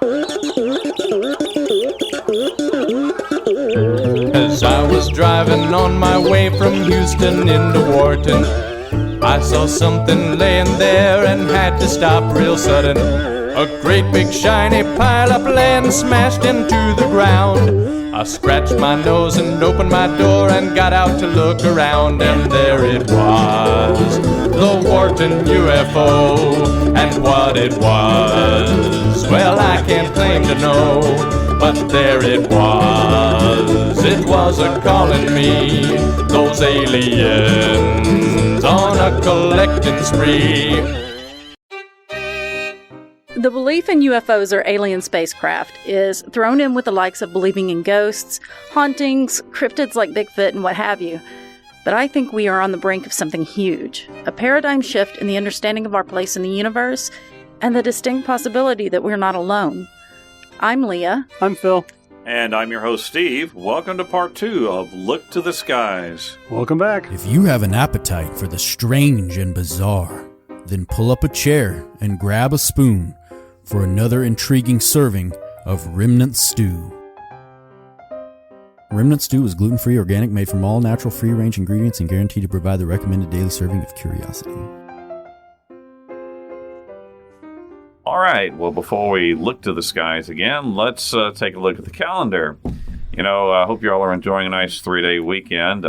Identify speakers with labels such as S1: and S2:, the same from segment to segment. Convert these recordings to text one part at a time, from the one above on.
S1: As I was driving on my way from Houston into Wharton, I saw something laying there and had to stop real sudden. A great big shiny pile of land smashed into the ground. I scratched my nose and opened my door and got out to look around, and there it was, the Wharton UFO. And what it was, well, I can't claim to know, but there it was a-calling me, those aliens on a collecting spree.
S2: The belief in UFOs or alien spacecraft is thrown in with the likes of believing in ghosts, hauntings, cryptids like Bigfoot, and what have you. But I think we are on the brink of something huge, a paradigm shift in the understanding of our place in the universe, and the distinct possibility that we're not alone. I'm Leah.
S3: I'm Phil.
S4: And I'm your host, Steve. Welcome to part 2 of Look to the Skies.
S3: Welcome back.
S5: If you have an appetite for the strange and bizarre, then pull up a chair and grab a spoon for another intriguing serving of Remnant Stew. Remnant Stew is gluten-free, organic, made from all natural, free-range ingredients, and guaranteed to provide the recommended daily serving of curiosity.
S4: All right, well, before we look to the skies again, let's take a look at the calendar. You know, I hope you all are enjoying a nice 3-day weekend.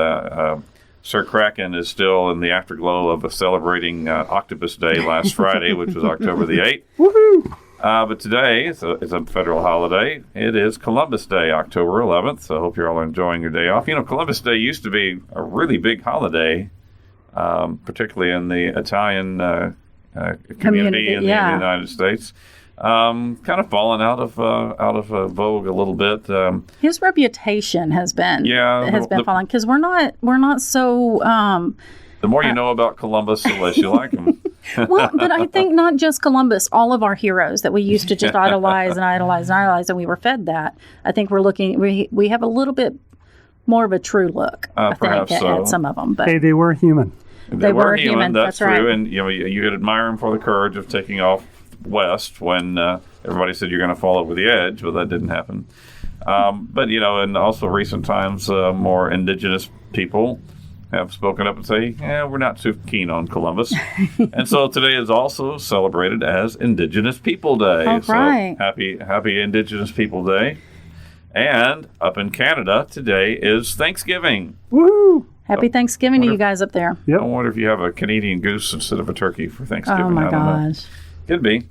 S4: Sir Kraken is still in the afterglow of celebrating Octopus Day last Friday, which was October the 8th.
S3: Woohoo!
S4: But today is a federal holiday. It is Columbus Day, October 11th, so I hope you're all enjoying your day off. You know, Columbus Day used to be a really big holiday, particularly in the Italian community in the United States. Kind of fallen out of vogue a little bit.
S2: His reputation has been falling because we're not so.
S4: The more you know about Columbus, the less you like him.
S2: Well, but I think not just Columbus, all of our heroes that we used to just idolize, and we were fed that. I think we have a little bit more of a true look, I think, at some of them. But
S3: hey, they were human.
S4: They were human, that's true.
S2: Right.
S4: And you could admire them for the courage of taking off west when everybody said you're going to fall over the edge, but that didn't happen. But, in also recent times, more indigenous people have spoken up and say, we're not too keen on Columbus. And so today is also celebrated as Indigenous People Day.
S2: Oh,
S4: so
S2: right.
S4: Happy Indigenous People Day. And up in Canada, today is Thanksgiving.
S3: Woohoo!
S2: Happy Thanksgiving to you guys up there.
S3: Yep.
S4: I wonder if you have a Canadian goose instead of a turkey for Thanksgiving.
S2: Oh, my
S4: I don't know.
S2: gosh.
S4: Could be.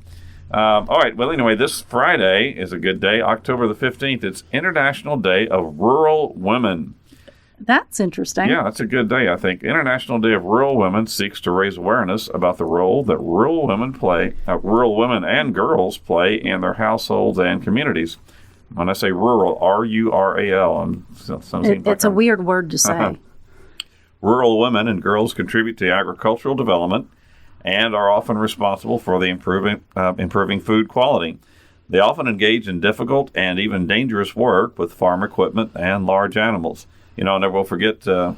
S4: All right. Well, anyway, this Friday is a good day, October the 15th. It's International Day of Rural Women.
S2: That's interesting.
S4: Yeah, that's a good day, I think. International Day of Rural Women seeks to raise awareness about the role that rural women and girls play in their households and communities. When I say rural, R-U-R-A-L.
S2: It's a weird word to say.
S4: Uh-huh. Rural women and girls contribute to agricultural development and are often responsible for the improving food quality. They often engage in difficult and even dangerous work with farm equipment and large animals. I never will forget a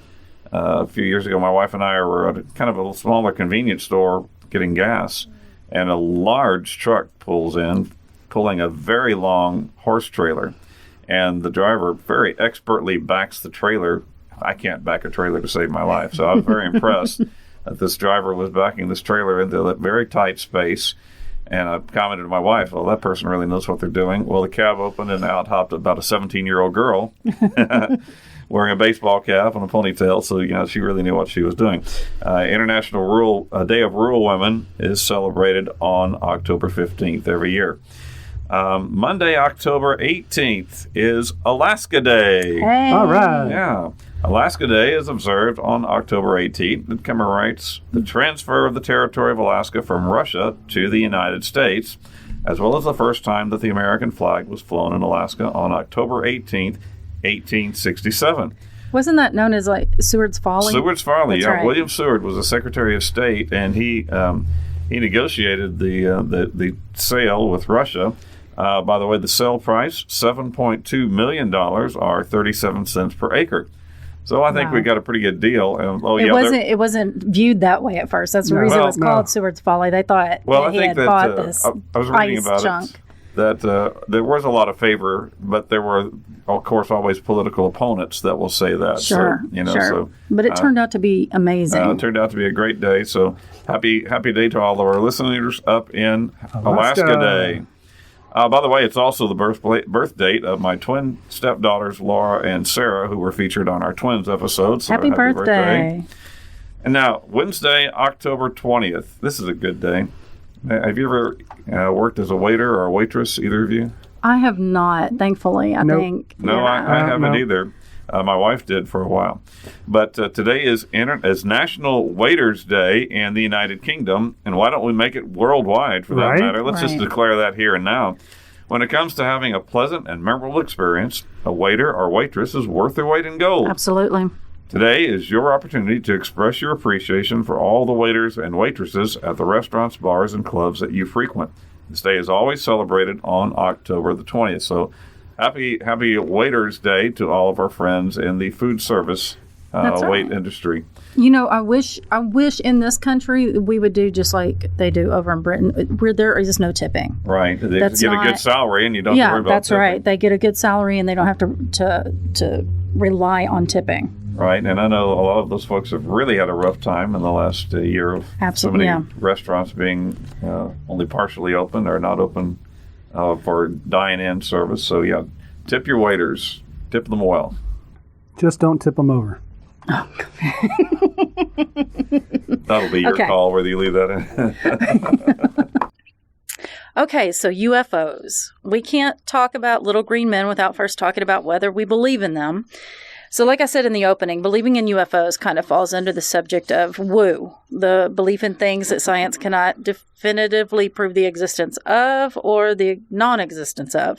S4: few years ago, my wife and I were at kind of a smaller convenience store getting gas, and a large truck pulls in, pulling a very long horse trailer, and the driver very expertly backs the trailer. I can't back a trailer to save my life, so I was very impressed that this driver was backing this trailer into that very tight space. And I commented to my wife, well, that person really knows what they're doing. Well, the cab opened and out hopped about a 17-year-old girl wearing a baseball cap and a ponytail. So, she really knew what she was doing. International Day of Rural Women is celebrated on October 15th every year. Monday, October 18th is Alaska Day.
S2: Hey.
S3: All right.
S4: Yeah. Alaska Day is observed on October 18th. It commemorates the transfer of the territory of Alaska from Russia to the United States, as well as the first time that the American flag was flown in Alaska on October 18th, 1867.
S2: Wasn't that known as like Seward's Folly?
S4: Seward's Folly,
S2: That's
S4: yeah.
S2: right.
S4: William Seward was the Secretary of State, and he negotiated the sale with Russia. By the way, the sale price, $7.2 million, or 37 cents per acre. So I think we got a pretty good deal.
S2: It wasn't viewed that way at first. That's the reason it was called Seward's Folly. They thought he had bought this
S4: I was reading
S2: ice
S4: about
S2: chunk.
S4: it. that there was a lot of favor, but there were, of course, always political opponents that will say that.
S2: Sure,
S4: so,
S2: sure.
S4: So,
S2: but it turned out to be amazing.
S4: It turned out to be a great day. So happy day to all of our listeners up in Alaska Day. By the way, it's also the birth date of my twin stepdaughters, Laura and Sarah, who were featured on our Twins episode. So
S2: happy birthday.
S4: And now, Wednesday, October 20th. This is a good day. Have you ever worked as a waiter or a waitress, either of you?
S2: I have not, thankfully, I think.
S4: No, yeah. I haven't either. My wife did for a while. But today is National Waiters Day in the United Kingdom, and why don't we make it worldwide for that matter? Let's just declare that here and now. When it comes to having a pleasant and memorable experience, a waiter or waitress is worth their weight in gold.
S2: Absolutely.
S4: Today is your opportunity to express your appreciation for all the waiters and waitresses at the restaurants, bars, and clubs that you frequent. This day is always celebrated on October the 20th. So happy Waiters Day to all of our friends in the food service wait industry.
S2: You know, I wish in this country we would do just like they do over in Britain, where there is no tipping.
S4: Right. They get a good salary and you don't have to worry about
S2: that's
S4: tipping.
S2: right. They get a good salary and they don't have to rely on tipping.
S4: Right, and I know a lot of those folks have really had a rough time in the last year of so many restaurants being only partially open or not open for dine-in service. So, yeah, tip your waiters. Tip them well.
S3: Just don't tip them over.
S2: Oh.
S4: That'll be your call, whether you leave that in.
S2: Okay, so UFOs. We can't talk about little green men without first talking about whether we believe in them. So like I said in the opening, believing in UFOs kind of falls under the subject of woo, the belief in things that science cannot definitively prove the existence of or the non-existence of.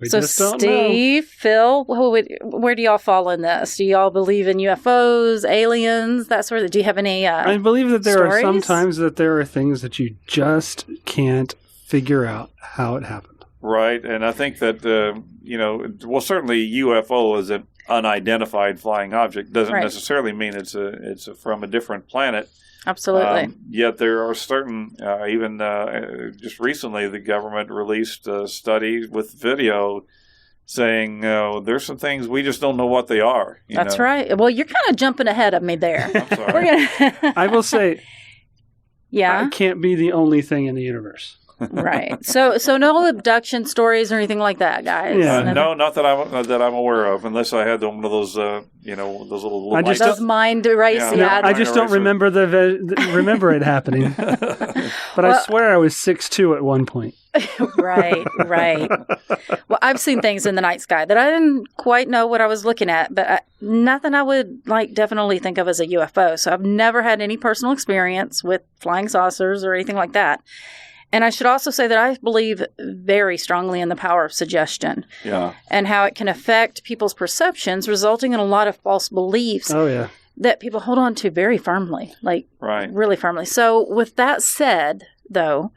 S2: So Steve, Phil, where do y'all fall in this? Do y'all believe in UFOs, aliens, that sort of? Do you have any
S3: I believe that there
S2: stories?
S3: are sometimes that there are things that you just can't figure out how it happened.
S4: Right, and I think that, certainly UFO is an unidentified flying object. Doesn't necessarily mean it's from a different planet.
S2: Absolutely.
S4: Yet there are certain, just recently the government released a study with video saying there's some things we just don't know what they are.
S2: That's right. Well, you're kind of jumping ahead of me there.
S4: I'm sorry.
S3: I will say,
S2: yeah,
S3: it can't be the only thing in the universe.
S2: Right. So no abduction stories or anything like that, guys.
S3: Yeah.
S4: No, not that I'm aware of, unless I had one of those, those little.
S2: Those mind erasing.
S3: Yeah, I just don't remember remember it happening. But I swear I was 6'2" at one point.
S2: Right. Well, I've seen things in the night sky that I didn't quite know what I was looking at, but nothing I would definitely think of as a UFO. So I've never had any personal experience with flying saucers or anything like that. And I should also say that I believe very strongly in the power of suggestion.
S4: Yeah.
S2: And how it can affect people's perceptions, resulting in a lot of false beliefs.
S3: Oh, yeah.
S2: That people hold on to very firmly, really firmly. So with that said, though,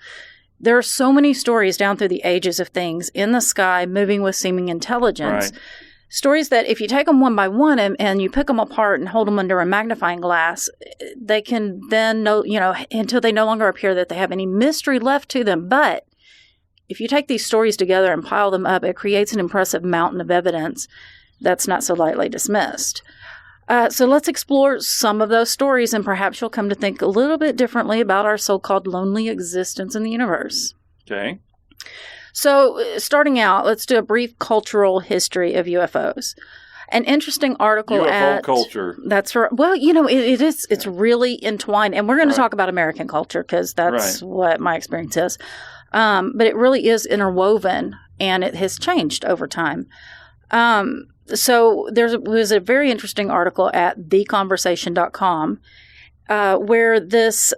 S2: there are so many stories down through the ages of things in the sky moving with seeming intelligence. Right. Stories that if you take them one by one and you pick them apart and hold them under a magnifying glass, they can then know, until they no longer appear that they have any mystery left to them. But if you take these stories together and pile them up, it creates an impressive mountain of evidence that's not so lightly dismissed. So let's explore some of those stories, and perhaps you'll come to think a little bit differently about our so-called lonely existence in the universe.
S4: Okay.
S2: So, starting out, let's do a brief cultural history of UFOs. An interesting article
S4: UFO culture.
S2: That's right. Well, it's really entwined, and we're going to talk about American culture because that's what my experience is. But it really is interwoven, and it has changed over time. So there was a very interesting article at theconversation.com. Where this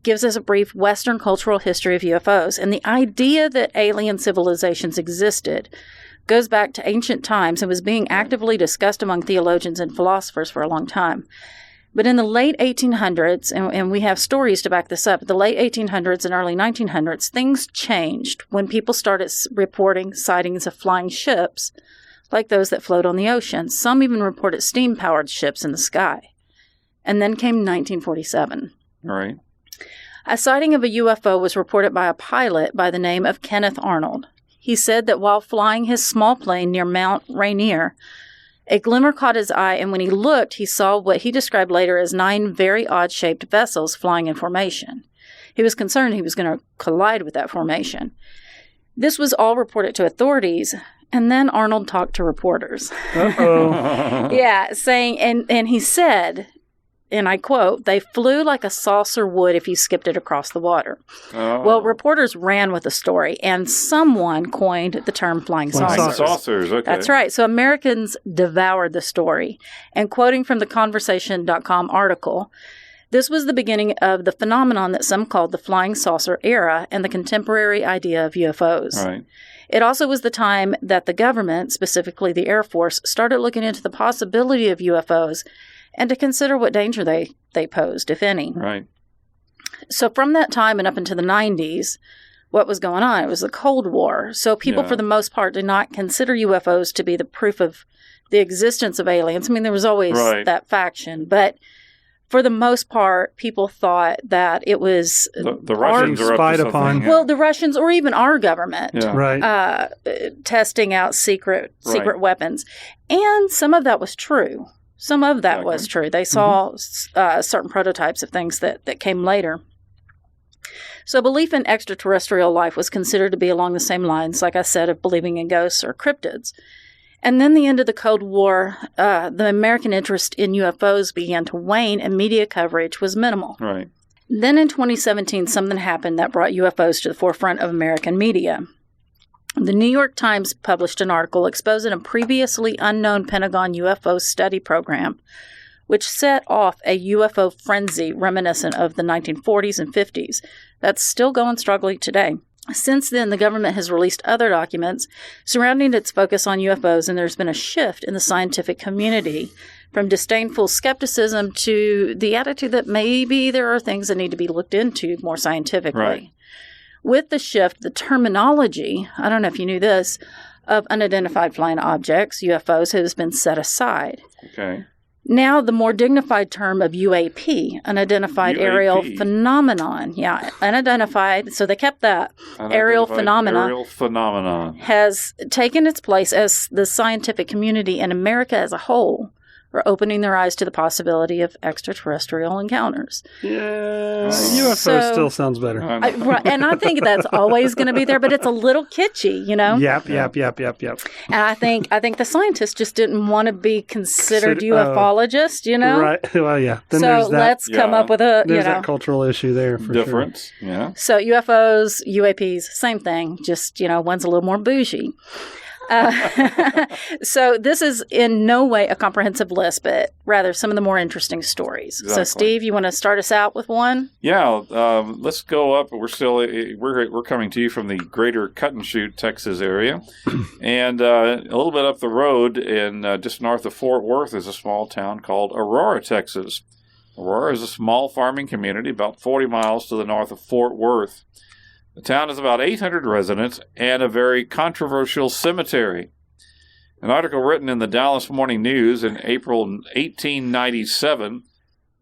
S2: gives us a brief Western cultural history of UFOs. And the idea that alien civilizations existed goes back to ancient times and was being actively discussed among theologians and philosophers for a long time. But in the late 1800s, and we have stories to back this up, the late 1800s and early 1900s, things changed when people started reporting sightings of flying ships like those that float on the ocean. Some even reported steam-powered ships in the sky. And then came 1947.
S4: Right.
S2: A sighting of a UFO was reported by a pilot by the name of Kenneth Arnold. He said that while flying his small plane near Mount Rainier, a glimmer caught his eye, and when he looked, he saw what he described later as 9 very odd-shaped vessels flying in formation. He was concerned he was going to collide with that formation. This was all reported to authorities, and then Arnold talked to reporters.
S3: Uh-oh.
S2: Yeah, saying, and he said, and I quote, "They flew like a saucer would if you skipped it across the water."
S6: Oh.
S2: Well, reporters ran with the story, and someone coined the term flying saucers.
S6: Saucers, okay.
S2: That's right. So Americans devoured the story. And quoting from the Conversation.com article, this was the beginning of the phenomenon that some called the flying saucer era and the contemporary idea of UFOs.
S6: Right.
S2: It also was the time that the government, specifically the Air Force, started looking into the possibility of UFOs and to consider what danger they posed, if any.
S6: Right.
S2: So from that time and up into the 90s, what was going on? It was the Cold War. So people,
S6: Yeah.
S2: for the most part, did not consider UFOs to be the proof of the existence of aliens. I mean, there was always
S6: Right.
S2: that faction, but for the most part, people thought that it was
S6: The Russians are up
S3: Spied
S6: to something.
S3: upon.
S6: Yeah.
S2: well, the Russians or even our government
S6: Yeah.
S3: Right.
S2: testing out secret
S6: Right.
S2: weapons. And some of that was true. Some of that
S6: Exactly.
S2: was true. They saw certain prototypes of things that came later. So belief in extraterrestrial life was considered to be along the same lines, like I said, of believing in ghosts or cryptids. And then the end of the Cold War, the American interest in UFOs began to wane and media coverage was minimal.
S6: Right.
S2: Then in 2017, something happened that brought UFOs to the forefront of American media. The New York Times published an article exposing a previously unknown Pentagon UFO study program, which set off a UFO frenzy reminiscent of the 1940s and 50s that's still going strongly today. Since then, the government has released other documents surrounding its focus on UFOs, and there's been a shift in the scientific community from disdainful skepticism to the attitude that maybe there are things that need to be looked into more scientifically.
S6: Right.
S2: With the shift, the terminology, I don't know if you knew this, of unidentified flying objects, UFOs, has been set aside.
S6: Okay.
S2: Now, the more dignified term of UAP, unidentified aerial
S6: UAP.
S2: phenomenon, yeah, unidentified, so they kept that, aerial
S6: Unidentified
S2: phenomena,
S6: Aerial phenomenon.
S2: has taken its place as the scientific community and America as a whole are opening their eyes to the possibility of extraterrestrial encounters.
S3: Yeah.
S6: Oh.
S3: UFO
S2: So-
S3: still sounds better.
S2: Right, and I think that's always going to be there, but it's a little kitschy, you know?
S3: Yep.
S2: And I think the scientists just didn't want to be considered
S3: Consider- oh.
S2: ufologists, you know?
S3: Right. Well, yeah. Then
S2: So
S3: there's that.
S2: let's come
S6: Yeah.
S2: up with a,
S3: There's
S2: you know.
S3: that cultural issue there for
S6: Difference. Yeah.
S2: So UFOs, UAPs, same thing, just, you know, one's a little more bougie. So this is in no way a comprehensive list, but rather some of the more interesting stories. So
S6: Exactly.
S2: Steve, you want to start us out with one?
S6: Yeah, let's go up. We're coming to you from the greater Cut and Shoot, Texas area. And a little bit up the road in just north of Fort Worth is a small town called Aurora, Texas. Aurora is a small farming community about 40 miles to the north of Fort Worth. The town has about 800 residents and a very controversial cemetery. An article written in the Dallas Morning News in April 1897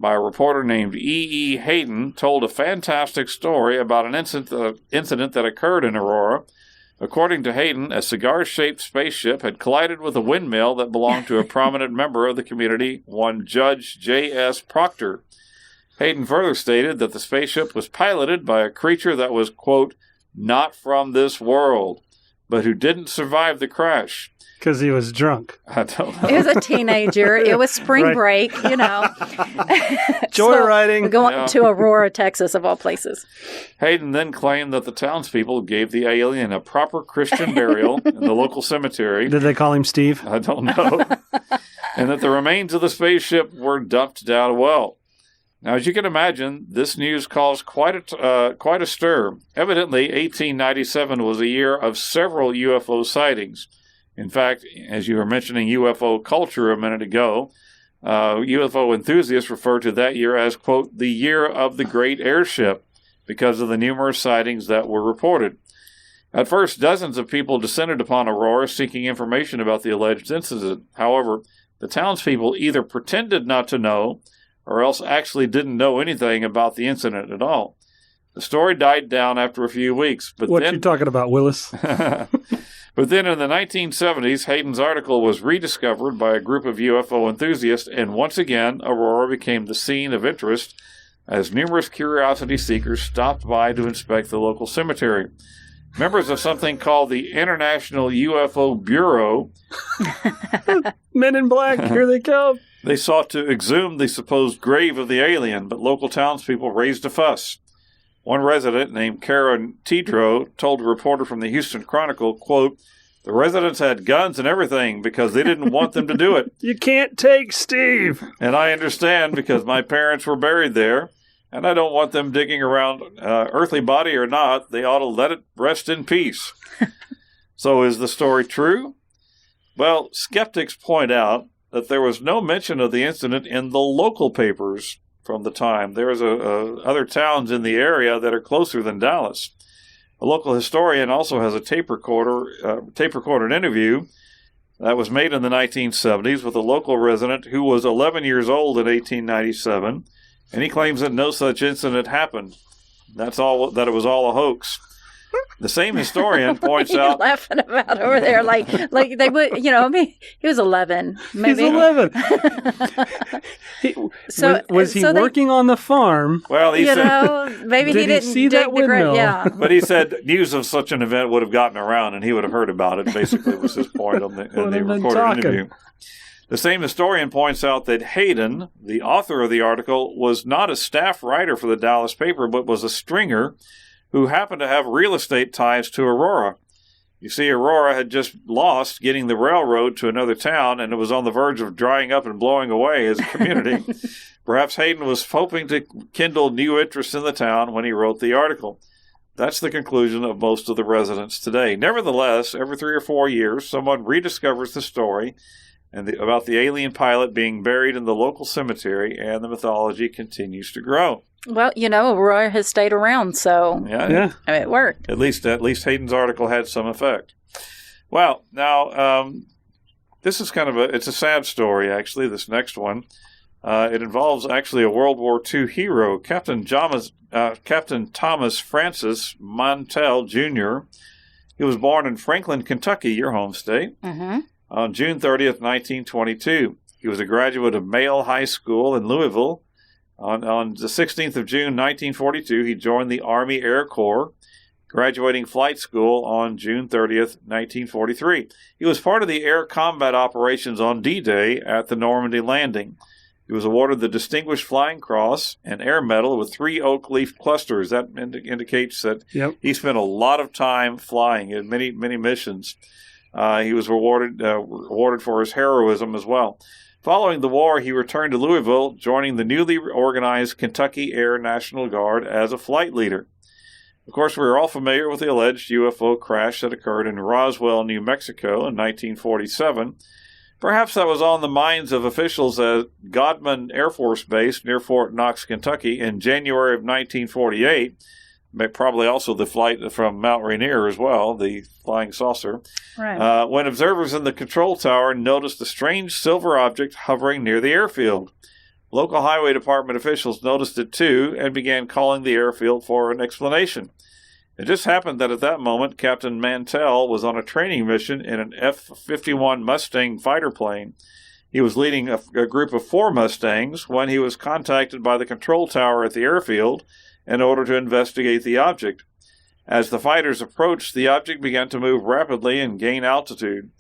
S6: by a reporter named E. Hayden told a fantastic story about an incident that occurred in Aurora. According to Hayden, a cigar-shaped spaceship had collided with a windmill that belonged to a prominent member of the community, one Judge J.S. Proctor. Hayden further stated that the spaceship was piloted by a creature that was, quote, not from this world, but who didn't survive the crash.
S3: Because he was drunk.
S6: I don't know.
S2: It was a teenager. It was spring
S3: Right.
S2: break, you know.
S3: Joyriding.
S2: So, going
S6: Yeah.
S2: to Aurora, Texas, of all places.
S6: Hayden then claimed that the townspeople gave the alien a proper Christian burial in the local cemetery.
S3: Did they call him Steve?
S6: I don't know. And that the remains of the spaceship were dumped down a well. Now, as you can imagine, this news caused quite a stir. Evidently, 1897 was a year of several UFO sightings. In fact, as you were mentioning UFO culture a minute ago, UFO enthusiasts refer to that year as, quote, the year of the great airship, because of the numerous sightings that were reported. At first, dozens of people descended upon Aurora seeking information about the alleged incident. However, the townspeople either pretended not to know or else actually didn't know anything about the incident at all. The story died down after a few weeks. But
S3: What you talking about, Willis?
S6: But then in the 1970s, Hayden's article was rediscovered by a group of UFO enthusiasts, and once again, Aurora became the scene of interest as numerous curiosity seekers stopped by to inspect the local cemetery. Members of something called the International UFO Bureau
S3: Men in Black, here they come.
S6: They sought to exhume the supposed grave of the alien, but local townspeople raised a fuss. One resident named Karen Tidro told a reporter from the Houston Chronicle, quote, "The residents had guns and everything because they didn't want them to do it.
S3: You can't take Steve.
S6: And I understand because my parents were buried there, and I don't want them digging around earthly body or not. They ought to let it rest in peace." So is the story true? Well, skeptics point out that there was no mention of the incident in the local papers from the time. There's other towns in the area that are closer than Dallas. A local historian also has a tape recorded interview that was made in the 1970s with a local resident who was 11 years old in 1897, and he claims that no such incident happened. That it was all a hoax. The same historian points out...
S2: laughing about over there like they would, he was 11. Maybe.
S3: He's 11. Was he working on the farm?
S6: Well, he said...
S2: maybe he didn't
S3: see that windmill?
S2: Yeah.
S6: But he said news of such an event would have gotten around and he would have heard about it, basically, was his point in the recorded interview. The same historian points out that Hayden, the author of the article, was not a staff writer for the Dallas paper, but was a stringer who happened to have real estate ties to Aurora. You see, Aurora had just lost getting the railroad to another town, and it was on the verge of drying up and blowing away as a community. Perhaps Hayden was hoping to kindle new interest in the town when he wrote the article. That's the conclusion of most of the residents today. Nevertheless, every 3 or 4 years, someone rediscovers the story about the alien pilot being buried in the local cemetery, and the mythology continues to grow.
S2: Well, Aurora has stayed around, so
S6: yeah.
S2: It worked.
S6: At least Hayden's article had some effect. Well, now this is it's a sad story, actually. This next one, it involves actually a World War II hero, Captain Thomas Francis Mantell Jr. He was born in Franklin, Kentucky, your home state, on June 30th, 1922. He was a graduate of Male High School in Louisville. On the 16th of June, 1942, he joined the Army Air Corps, graduating flight school on June 30th, 1943. He was part of the air combat operations on D-Day at the Normandy landing. He was awarded the Distinguished Flying Cross and Air Medal with 3 oak leaf clusters. That indicates that he spent a lot of time flying in many, many missions. He was awarded for his heroism as well. Following the war, he returned to Louisville, joining the newly organized Kentucky Air National Guard as a flight leader. Of course, we're all familiar with the alleged UFO crash that occurred in Roswell, New Mexico in 1947. Perhaps that was on the minds of officials at Godman Air Force Base near Fort Knox, Kentucky in January of 1948. Probably also the flight from Mount Rainier as well, the flying saucer.
S2: Right.
S6: When observers in the control tower noticed a strange silver object hovering near the airfield. Local highway department officials noticed it too and began calling the airfield for an explanation. It just happened that at that moment, Captain Mantell was on a training mission in an F-51 Mustang fighter plane. He was leading a group of 4 Mustangs when he was contacted by the control tower at the airfield in order to investigate the object. As the fighters approached, the object began to move rapidly and gain altitude.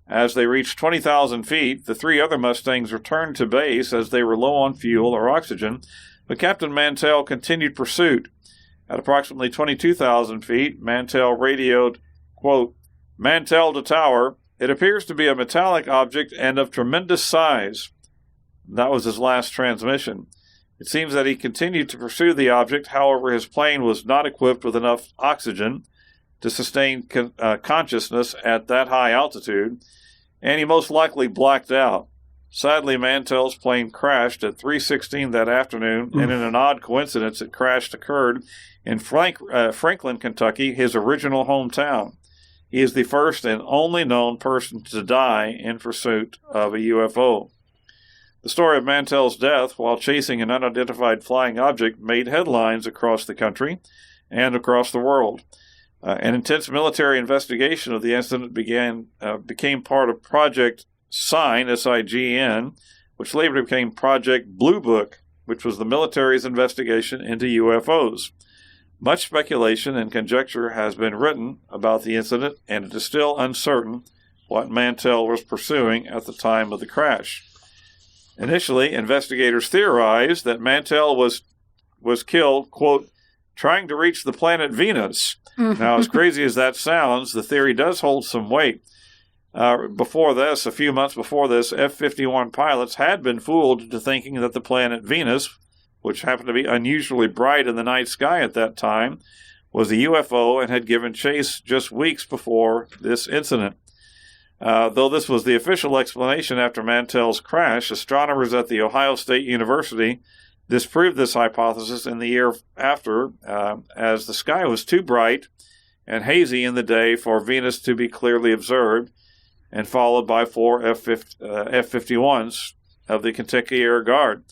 S6: As they reached 20,000 feet, the 3 other Mustangs returned to base as they were low on fuel or oxygen, but Captain Mantell continued pursuit. At approximately 22,000 feet, Mantell radioed, quote, "Mantell to tower, it appears to be a metallic object and of tremendous size." That was his last transmission. It seems that he continued to pursue the object. However, his plane was not equipped with enough oxygen to sustain consciousness at that high altitude, and he most likely blacked out. Sadly, Mantell's plane crashed at 3:16 that afternoon, and in an odd coincidence, it occurred in Franklin, Kentucky, his original hometown. He is the first and only known person to die in pursuit of a UFO. The story of Mantell's death while chasing an unidentified flying object made headlines across the country and across the world. An intense military investigation of the incident became part of Project SIGN, S-I-G-N, which later became Project Blue Book, which was the military's investigation into UFOs. Much speculation and conjecture has been written about the incident, and it is still uncertain what Mantell was pursuing at the time of the crash. Initially, investigators theorized that Mantell was killed, quote, trying to reach the planet Venus. Now, as crazy as that sounds, the theory does hold some weight. A few months before this, F-51 pilots had been fooled into thinking that the planet Venus, which happened to be unusually bright in the night sky at that time, was a UFO and had given chase just weeks before this incident. Though this was the official explanation after Mantell's crash, astronomers at The Ohio State University disproved this hypothesis in the year after, as the sky was too bright and hazy in the day for Venus to be clearly observed, and followed by 4 F-51s of the Kentucky Air Guard.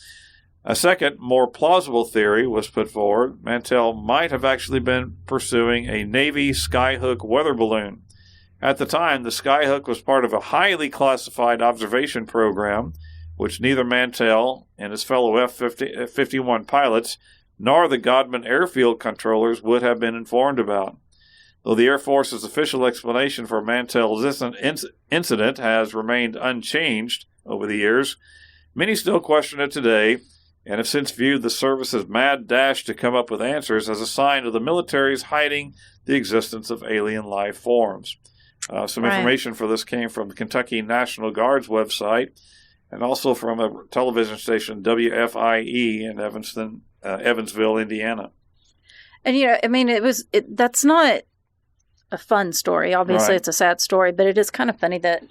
S6: A second, more plausible theory was put forward. Mantell might have actually been pursuing a Navy skyhook weather balloon. At the time, the skyhook was part of a highly classified observation program, which neither Mantell and his fellow F-51 pilots nor the Godman airfield controllers would have been informed about. Though the Air Force's official explanation for Mantell's incident has remained unchanged over the years, many still question it today and have since viewed the service's mad dash to come up with answers as a sign of the military's hiding the existence of alien life forms. Some information for this came from the Kentucky National Guard's website and also from a television station, WFIE, in Evansville, Indiana.
S2: And, that's not a fun story. Obviously, It's a sad story, but it is kind of funny that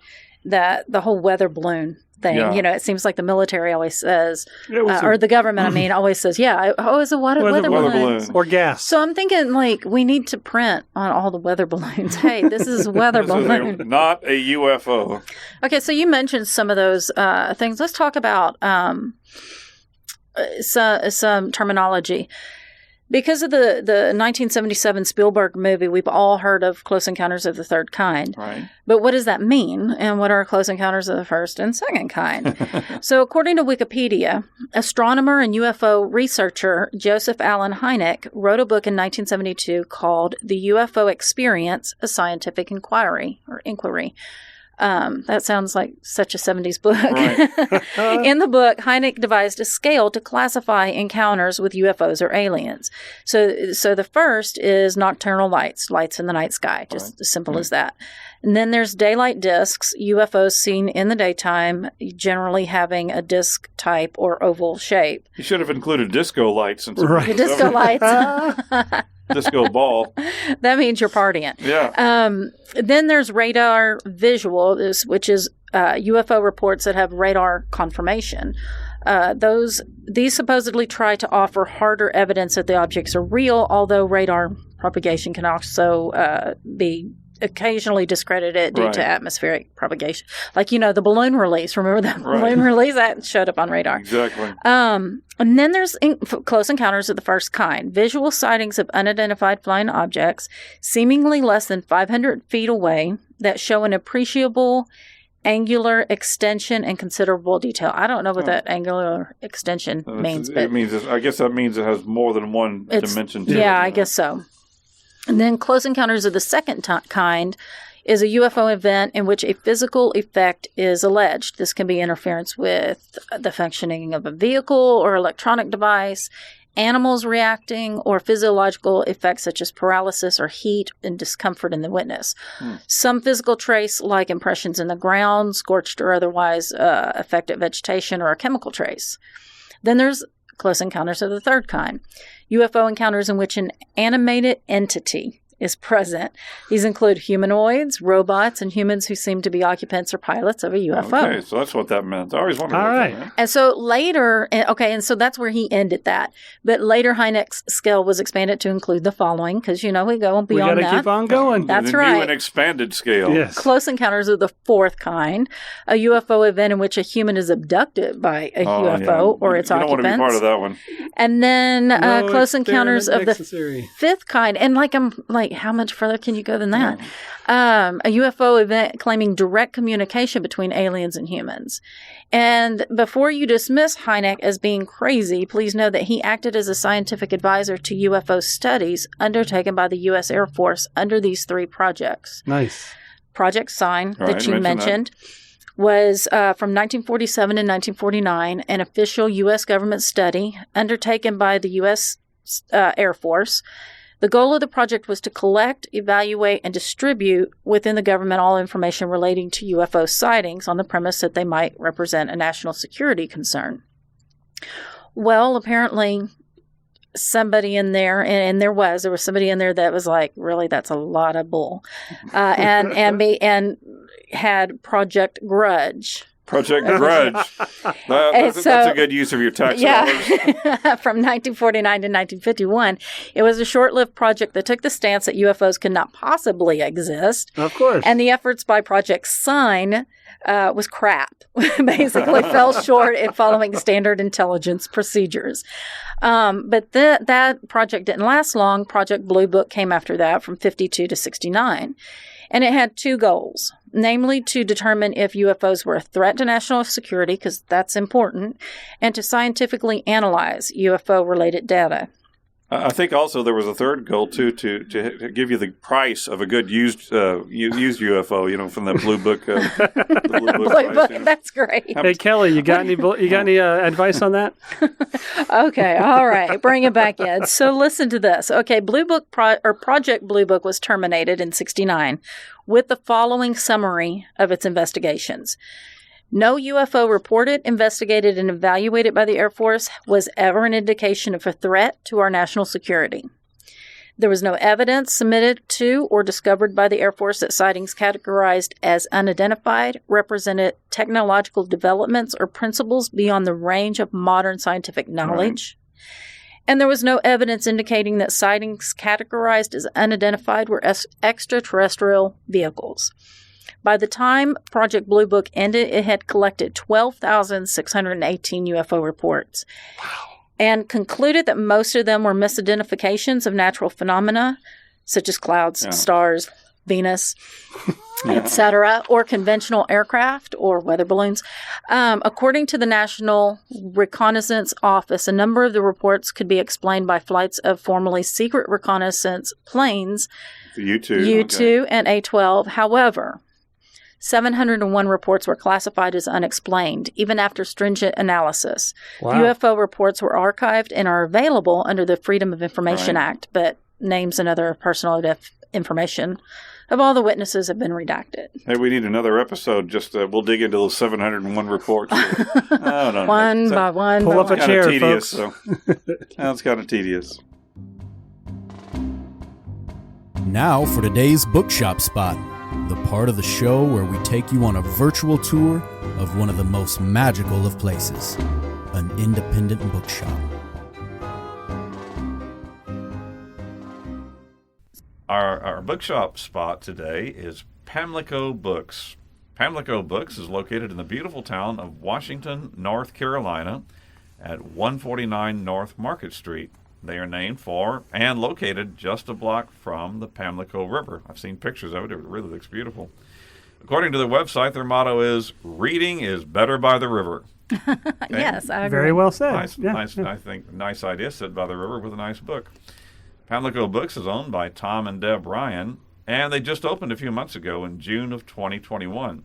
S2: the whole weather balloon thing, it seems like the military always says, or the government, always says, it's a weather balloon.
S3: Or gas.
S2: So I'm thinking, we need to print on all the weather balloons. Hey, this is a weather balloon.
S6: Not a UFO.
S2: Okay, so you mentioned some of those things. Let's talk about some terminology. Because of the 1977 Spielberg movie, we've all heard of Close Encounters of the Third Kind.
S6: Right.
S2: But what does that mean? And what are Close Encounters of the First and Second Kind? So according to Wikipedia, astronomer and UFO researcher Joseph Allen Hynek wrote a book in 1972 called The UFO Experience, A Scientific Inquiry. That sounds like such a 70s book. Right. In the book, Hynek devised a scale to classify encounters with UFOs or aliens. So the first is nocturnal lights in the night sky, just as simple as that. And then there's daylight discs, UFOs seen in the daytime, generally having a disc type or oval shape.
S6: You should have included disco lights.
S2: Right. Disco lights.
S6: Disco ball.
S2: That means you're partying.
S6: Yeah.
S2: Then there's radar visual, which is UFO reports that have radar confirmation. These supposedly try to offer harder evidence that the objects are real, although radar propagation can also be occasionally discredited due to atmospheric propagation. The balloon release. Remember that balloon release? That showed up on radar.
S6: Exactly.
S2: And then there's Close Encounters of the First Kind. Visual sightings of unidentified flying objects, seemingly less than 500 feet away, that show an appreciable angular extension and considerable detail. I don't know what that angular extension means. But
S6: I guess that means it has more than one dimension to it.
S2: Yeah, I guess so. And then Close Encounters of the Second Kind is a UFO event in which a physical effect is alleged. This can be interference with the functioning of a vehicle or electronic device, animals reacting, or physiological effects such as paralysis or heat and discomfort in the witness. Some physical trace, like impressions in the ground, scorched or otherwise affected vegetation, or a chemical trace. Then there's Close Encounters of the Third Kind. UFO encounters in which an animated entity is present. These include humanoids, robots, and humans who seem to be occupants or pilots of a UFO.
S6: Okay, so that's what that meant. I always wondered
S3: All
S6: what
S3: right.
S6: that meant.
S2: And so later, and so that's where he ended that. But later, Hynek's scale was expanded to include the following, because, we go
S3: We
S2: beyond
S3: got to
S2: that.
S3: keep on going.
S2: That's
S6: the
S2: right.
S6: New and expanded scale.
S3: Yes.
S2: Close encounters of the fourth kind, a UFO event in which a human is abducted by a UFO or its
S6: you don't want to be part
S2: occupants.
S6: of that one.
S2: And then
S3: No
S2: close encounters of the
S3: necessary.
S2: fifth kind. And how much further can you go than that? A UFO event claiming direct communication between aliens and humans. And before you dismiss Hynek as being crazy, please know that he acted as a scientific advisor to UFO studies undertaken by the U.S. Air Force under these 3 projects.
S3: Nice.
S2: Project Sign,
S6: Right,
S2: that you mentioned, was from 1947 and 1949, an official U.S. government study undertaken by the U.S. Air Force. The goal of the project was to collect, evaluate, and distribute within the government all information relating to UFO sightings on the premise that they might represent a national security concern. Well, apparently somebody in there, and there was somebody in there that was like, really, that's a lot of bull, and had Project Grudge.
S6: Project Grudge. That's a good use of your tax dollars.
S2: From 1949 to 1951. It was a short-lived project that took the stance that UFOs could not possibly exist.
S3: Of course.
S2: And the efforts by Project Sign was crap. Basically fell short in following standard intelligence procedures. But that project didn't last long. Project Blue Book came after that from 52 to 69. And it had 2 goals, namely to determine if UFOs were a threat to national security, because that's important, and to scientifically analyze UFO-related data.
S6: I think also there was a third goal, too, to give you the price of a good used UFO, from the Blue Book. The Blue Book
S2: Blue
S6: price,
S2: Book, that's great.
S3: Hey, Kelly, you got any advice on that?
S2: Okay, all right, bring it back in. So listen to this. Okay, Blue Book Project Blue Book was terminated in 1969 with the following summary of its investigations. No UFO reported, investigated, and evaluated by the Air Force was ever an indication of a threat to our national security. There was no evidence submitted to or discovered by the Air Force that sightings categorized as unidentified represented technological developments or principles beyond the range of modern scientific knowledge. Right. And there was no evidence indicating that sightings categorized as unidentified were extraterrestrial vehicles. By the time Project Blue Book ended, it had collected 12,618 UFO reports. Wow. And concluded that most of them were misidentifications of natural phenomena, such as clouds, stars, Venus, etc., or conventional aircraft or weather balloons. According to the National Reconnaissance Office, a number of the reports could be explained by flights of formerly secret reconnaissance planes, U-2 and A-12. However, 701 reports were classified as unexplained, even after stringent analysis. Wow. UFO reports were archived and are available under the Freedom of Information Act, but names and other personal information of all the witnesses have been redacted.
S6: Hey, we need another episode. Just we'll dig into those 701 reports.
S2: One by one.
S3: Pull up a chair,
S6: tedious,
S3: folks.
S6: That's kind of tedious.
S5: Now for today's bookshop spot, the part of the show where we take you on a virtual tour of one of the most magical of places, an independent bookshop.
S4: Our bookshop spot today is Pamlico Books. Pamlico Books is located in the beautiful town of Washington, North Carolina, at 149 North Market Street. They are named for and located just a block from the Pamlico River. I've seen pictures of it. It really looks beautiful. According to their website, their motto is, "Reading is better by the river."
S2: Yes, I agree.
S3: Very well said.
S4: Nice. I think nice idea, sit by the river with a nice book. Pamlico Books is owned by Tom and Deb Ryan, and they just opened a few months ago in June of 2021.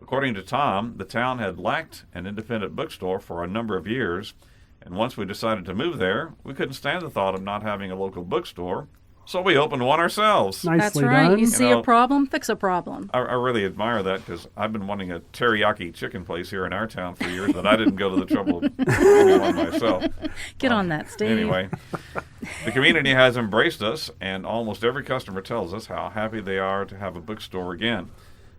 S4: According to Tom, the town had lacked an independent bookstore for a number of years, and once we decided to move there, we couldn't stand the thought of not having a local bookstore, so we opened one ourselves.
S3: Nicely
S2: That's right.
S3: done.
S2: You see a problem, fix a problem.
S4: I really admire that because I've been wanting a teriyaki chicken place here in our town for years, but I didn't go to the trouble of doing one myself.
S2: Get on that, Steve.
S4: Anyway, The community has embraced us, and almost every customer tells us how happy they are to have a bookstore again.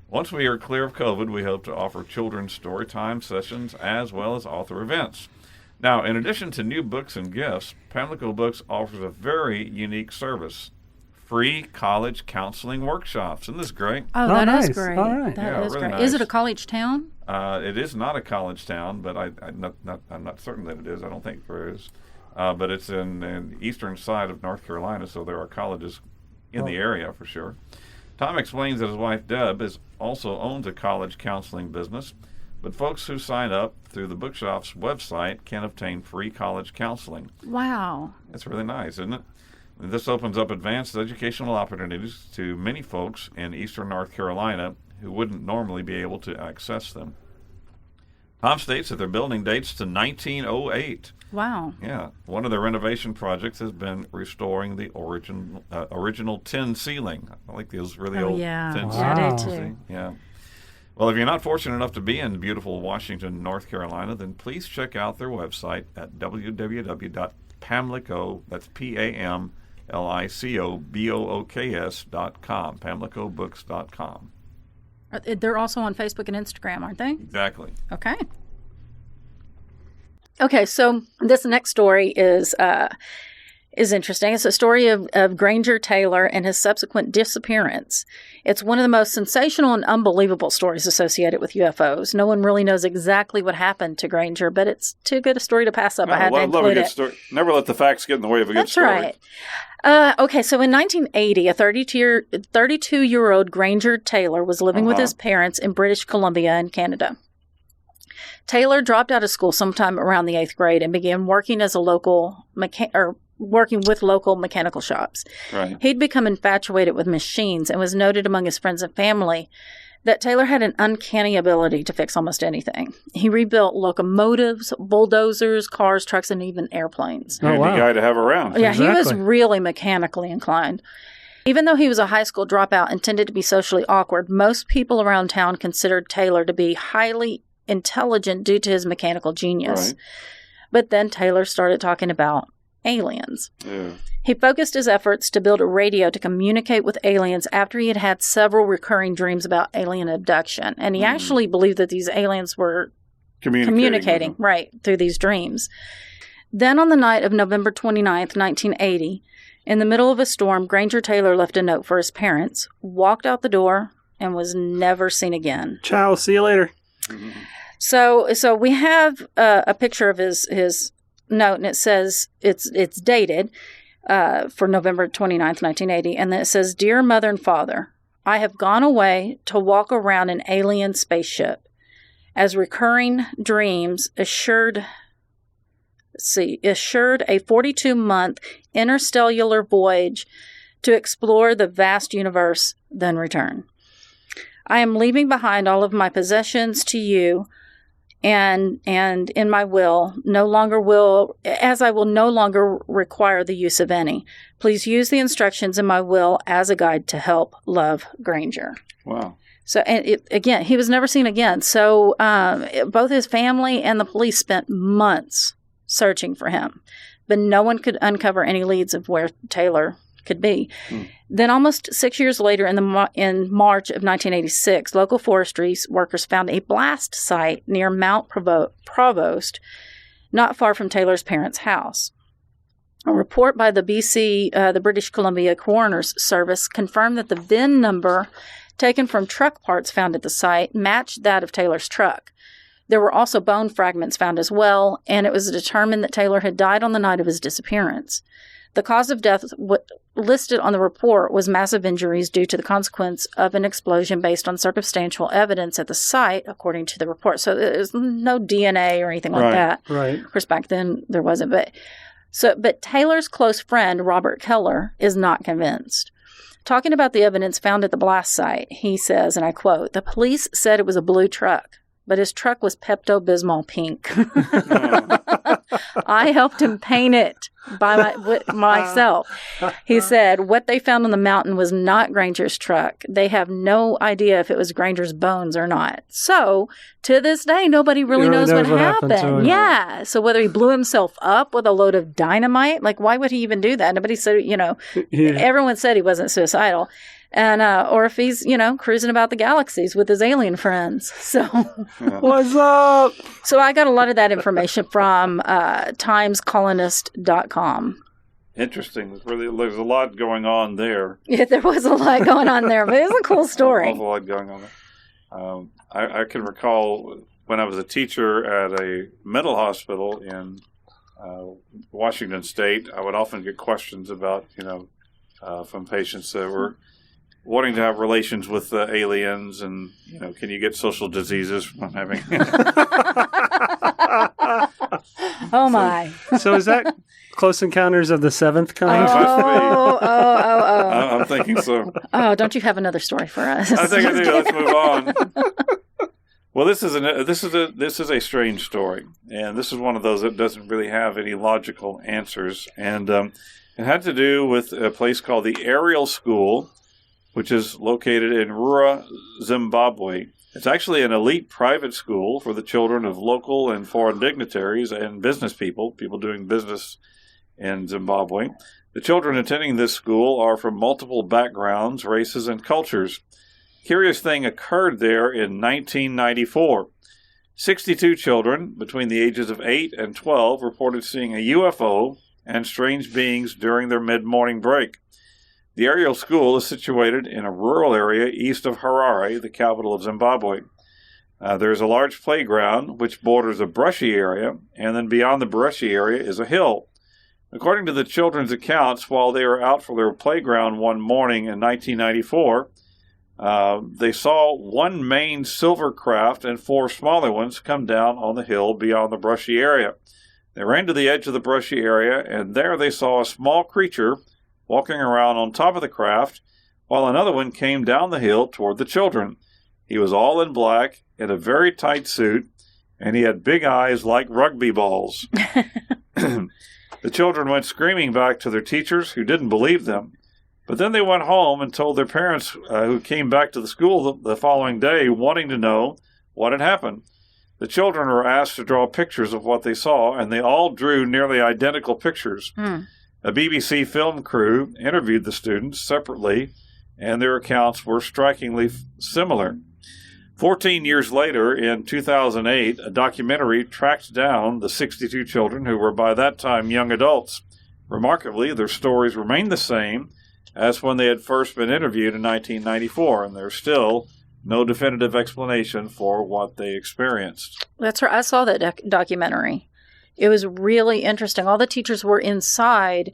S4: Once we are clear of COVID, we hope to offer children's story time sessions as well as author events. Now, in addition to new books and gifts, Pamlico Books offers a very unique service. Free college counseling workshops. Isn't this great?
S2: Oh,
S3: Oh,
S2: that is
S3: nice.
S2: great.
S3: All right.
S2: That
S4: Yeah,
S2: is
S4: really
S2: great. Is it
S4: nice.
S2: a college town?
S4: It is not a college town, but I'm not certain that it is. I don't think there is. But it's in the eastern side of North Carolina, so there are colleges in the area for sure. Tom explains that his wife Deb also owns a college counseling business, but folks who sign up through the bookshop's website can obtain free college counseling.
S2: Wow.
S4: That's really nice, isn't it? And this opens up advanced educational opportunities to many folks in eastern North Carolina who wouldn't normally be able to access them. Tom states that their building dates to 1908.
S2: Wow.
S4: Yeah, one of their renovation projects has been restoring the original tin ceiling. I like those really old tin
S2: Yeah,
S4: ceilings.
S2: I do
S3: Wow.
S2: too.
S4: Yeah. Well, if you're not fortunate enough to be in beautiful Washington, North Carolina, then please check out their website at www.pamlico, that's PAMLICOBOOKS.com, pamlicobooks.com.
S2: They're also on Facebook and Instagram, aren't they?
S4: Exactly.
S2: Okay. Okay, so this next story is interesting. It's a story of Granger Taylor and his subsequent disappearance. It's one of the most sensational and unbelievable stories associated with UFOs. No one really knows exactly what happened to Granger, but it's too good a story to pass up. I had to
S6: love a
S2: include
S6: good
S2: it.
S6: story. Never let the facts get in the way of a good
S2: That's
S6: story.
S2: right. Okay, so in 1980, a 32-year-old Granger Taylor was living with his parents in British Columbia in Canada. Taylor dropped out of school sometime around the 8th grade and began working as a working with local mechanical shops.
S6: Right.
S2: He'd become infatuated with machines and was noted among his friends and family that Taylor had an uncanny ability to fix almost anything. He rebuilt locomotives, bulldozers, cars, trucks, and even airplanes.
S3: Oh,
S6: Handy
S3: wow.
S6: guy to have around.
S2: Yeah, he was
S3: Exactly.
S2: really mechanically inclined. Even though he was a high school dropout and tended to be socially awkward, most people around town considered Taylor to be highly intelligent due to his mechanical genius.
S6: Right.
S2: But then Taylor started talking about aliens.
S6: Yeah.
S2: He focused his efforts to build a radio to communicate with aliens after he had had several recurring dreams about alien abduction. And he actually believed that these aliens were communicating
S6: with them.
S2: right, through these dreams. Then on the night of November 29th, 1980, in the middle of a storm, Granger Taylor left a note for his parents, walked out the door, and was never seen again.
S3: Ciao. See you later.
S2: So we have a picture of his note, and it says it's dated for November 29th, 1980, and then it says, "Dear Mother and Father, I have gone away to walk around an alien spaceship, as recurring dreams assured a 42-month interstellar voyage to explore the vast universe, then return. I am leaving behind all of my possessions to you, and in my will, as I will no longer require the use of any. Please use the instructions in my will as a guide to help. Love, Granger."
S6: Wow.
S2: So, and again, he was never seen again. So, both his family and the police spent months searching for him, but no one could uncover any leads of where Taylor could be. Then almost 6 years later, in March of 1986, local forestry workers found a blast site near Mount Provost, not far from Taylor's parents' house. A report by the British Columbia Coroner's Service confirmed that the VIN number taken from truck parts found at the site matched that of Taylor's truck. There were also bone fragments found as well, and it was determined that Taylor had died on the night of his disappearance. The cause of death listed on the report was massive injuries due to the consequence of an explosion based on circumstantial evidence at the site, according to the report. So there's no DNA or anything like
S6: Right.
S2: that.
S3: Right.
S2: Of course, back then there wasn't. But Taylor's close friend, Robert Keller, is not convinced. Talking about the evidence found at the blast site, he says, and I quote, "The police said it was a blue truck, but his truck was Pepto-Bismol pink." I helped him paint it myself. He said what they found on the mountain was not Granger's truck. They have no idea if it was Granger's bones or not. So to this day, nobody really knows what happened. Yeah. So whether he blew himself up with a load of dynamite, like why would he even do that? Nobody said, everyone said he wasn't suicidal. And or if he's, cruising about the galaxies with his alien friends. So
S3: what's up?
S2: So I got a lot of that information from timescolonist.com.
S6: Interesting. There's a lot going on there.
S2: Yeah, there was a lot going on there, but it was a cool story.
S6: An awful lot going on there. I can recall when I was a teacher at a mental hospital in Washington State, I would often get questions about, from patients that were wanting to have relations with aliens, and can you get social diseases from having?
S2: Oh my!
S3: So is that Close Encounters of the Seventh Kind?
S2: Oh!
S6: I'm thinking so.
S2: Oh, don't you have another story for us?
S6: I think I do. Let's move on. Well, this is a strange story, and this is one of those that doesn't really have any logical answers, and it had to do with a place called the Ariel School, which is located in Rura, Zimbabwe. It's actually an elite private school for the children of local and foreign dignitaries and business people doing business in Zimbabwe. The children attending this school are from multiple backgrounds, races, and cultures. Curious thing occurred there in 1994. 62 children between the ages of 8 and 12 reported seeing a UFO and strange beings during their mid-morning break. The Ariel School is situated in a rural area east of Harare, the capital of Zimbabwe. There is a large playground which borders a brushy area, and then beyond the brushy area is a hill. According to the children's accounts, while they were out for their playground one morning in 1994, they saw one main silver craft and 4 smaller ones come down on the hill beyond the brushy area. They ran to the edge of the brushy area, and there they saw a small creature walking around on top of the craft, while another one came down the hill toward the children. He was all in black, in a very tight suit, and he had big eyes like rugby balls. The children went screaming back to their teachers, who didn't believe them. But then they went home and told their parents, who came back to the school the following day, wanting to know what had happened. The children were asked to draw pictures of what they saw, and they all drew nearly identical pictures. A BBC film crew interviewed the students separately, and their accounts were strikingly similar. 14 years later, in 2008, a documentary tracked down the 62 children who were by that time young adults. Remarkably, their stories remained the same as when they had first been interviewed in 1994, and there's still no definitive explanation for what they experienced.
S2: That's right. I saw that documentary. It was really interesting. All the teachers were inside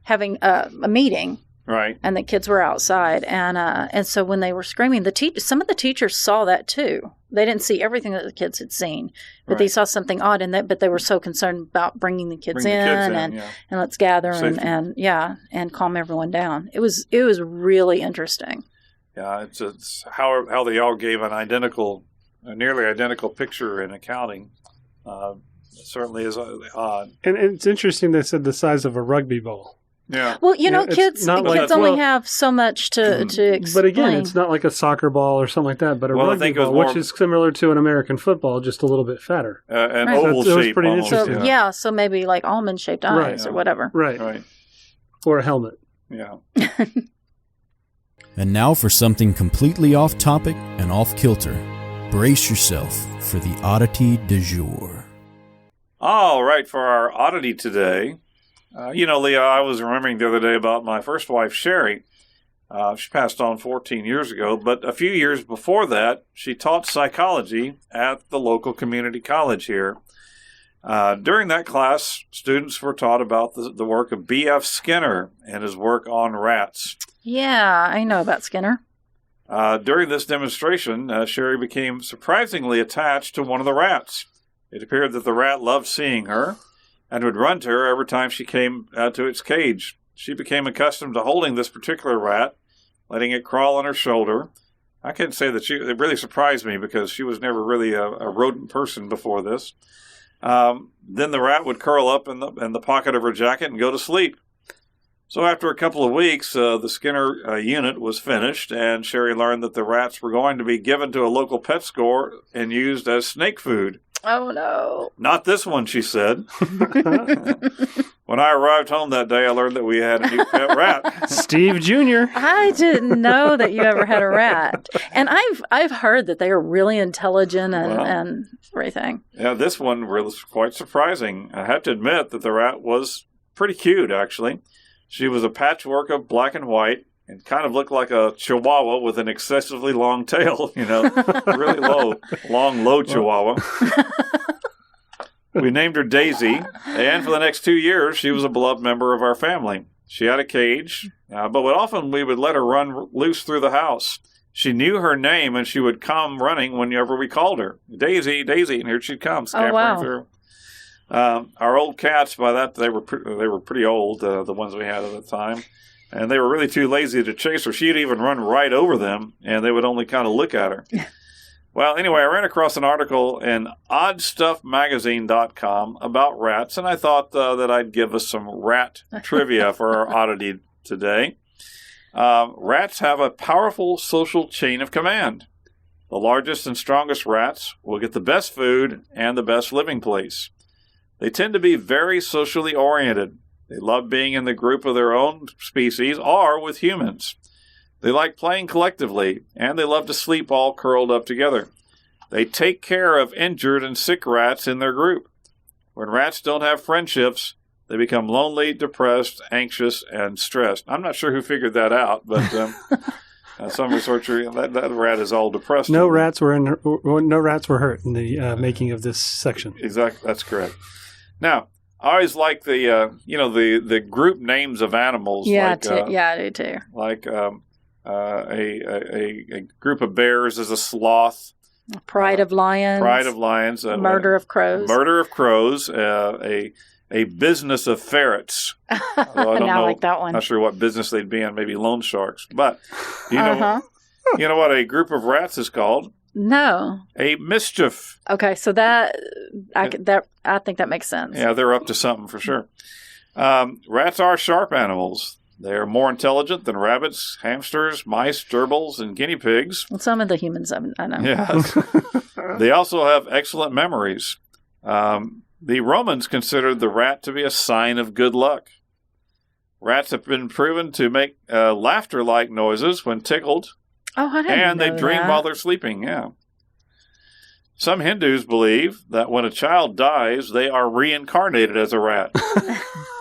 S2: having a meeting,
S6: right?
S2: And the kids were outside. And so when they were screaming, some of the teachers saw that too. They didn't see everything that the kids had seen, but they saw something odd in that. But they were so concerned about bringing the kids in and let's gather and calm everyone down. It was really interesting.
S6: Yeah, it's how they all gave a nearly identical picture in accounting. It certainly is odd.
S3: And it's interesting they said the size of a rugby ball.
S6: Yeah.
S2: Well, kids only have so much to explain.
S3: But again, it's not like a soccer ball or something like that, but a rugby ball, which is similar to an American football, just a little bit fatter.
S6: An oval shape.
S3: It was pretty interesting.
S2: So maybe like almond-shaped eyes or whatever.
S3: Right. Or a helmet.
S6: Yeah.
S5: And now for something completely off topic and off kilter. Brace yourself for the oddity du jour.
S6: All right, for our oddity today, Leah, I was remembering the other day about my first wife, Sherry. She passed on 14 years ago, but a few years before that, she taught psychology at the local community college here. During that class, students were taught about the work of B.F. Skinner and his work on rats.
S2: Yeah, I know about Skinner.
S6: During this demonstration, Sherry became surprisingly attached to one of the rats. It appeared that the rat loved seeing her and would run to her every time she came to its cage. She became accustomed to holding this particular rat, letting it crawl on her shoulder. I can't say that it really surprised me because she was never really a rodent person before this. Then the rat would curl up in the pocket of her jacket and go to sleep. So after a couple of weeks, the Skinner unit was finished, and Sherry learned that the rats were going to be given to a local pet store and used as snake food.
S2: Oh, no.
S6: Not this one, she said. When I arrived home that day, I learned that we had a new pet rat.
S3: Steve Jr.
S2: I didn't know that you ever had a rat. And I've heard that they are really intelligent and everything.
S6: Yeah, this one was quite surprising. I have to admit that the rat was pretty cute, actually. She was a patchwork of black and white and kind of looked like a chihuahua with an excessively long tail, really low chihuahua. We named her Daisy, and for the next 2 years, she was a beloved member of our family. She had a cage, but we would let her run loose through the house. She knew her name, and she would come running whenever we called her. Daisy, Daisy, and here she'd come, scampering through. Our old cats, by that, they were pretty old, the ones we had at the time. And they were really too lazy to chase her. She'd even run right over them, and they would only kind of look at her. Well, anyway, I ran across an article in oddstuffmagazine.com about rats, and I thought that I'd give us some rat trivia for our oddity today. Rats have a powerful social chain of command. The largest and strongest rats will get the best food and the best living place. They tend to be very socially oriented. They love being in the group of their own species or with humans. They like playing collectively, and they love to sleep all curled up together. They take care of injured and sick rats in their group. When rats don't have friendships, they become lonely, depressed, anxious, and stressed. I'm not sure who figured that out, but some researcher, that rat is all depressed.
S3: No rats were hurt in the making of this section.
S6: Exactly, that's correct. Now, I always like the group names of animals.
S2: Yeah, I do too.
S6: Like a group of bears is a sloth.
S2: Pride of lions.
S6: Murder of crows. A business of ferrets. I
S2: like that one.
S6: Not sure what business they'd be in. Maybe loan sharks. But you know what a group of rats is called?
S2: No.
S6: A mischief.
S2: Okay, so I think that makes sense.
S6: Yeah, they're up to something for sure. Rats are sharp animals. They are more intelligent than rabbits, hamsters, mice, gerbils, and guinea pigs.
S2: Well, some of the humans, I know.
S6: Yes. They also have excellent memories. The Romans considered the rat to be a sign of good luck. Rats have been proven to make laughter-like noises when tickled.
S2: Oh, I didn't know
S6: And they dream while they're sleeping, yeah. Some Hindus believe that when a child dies, they are reincarnated as a rat.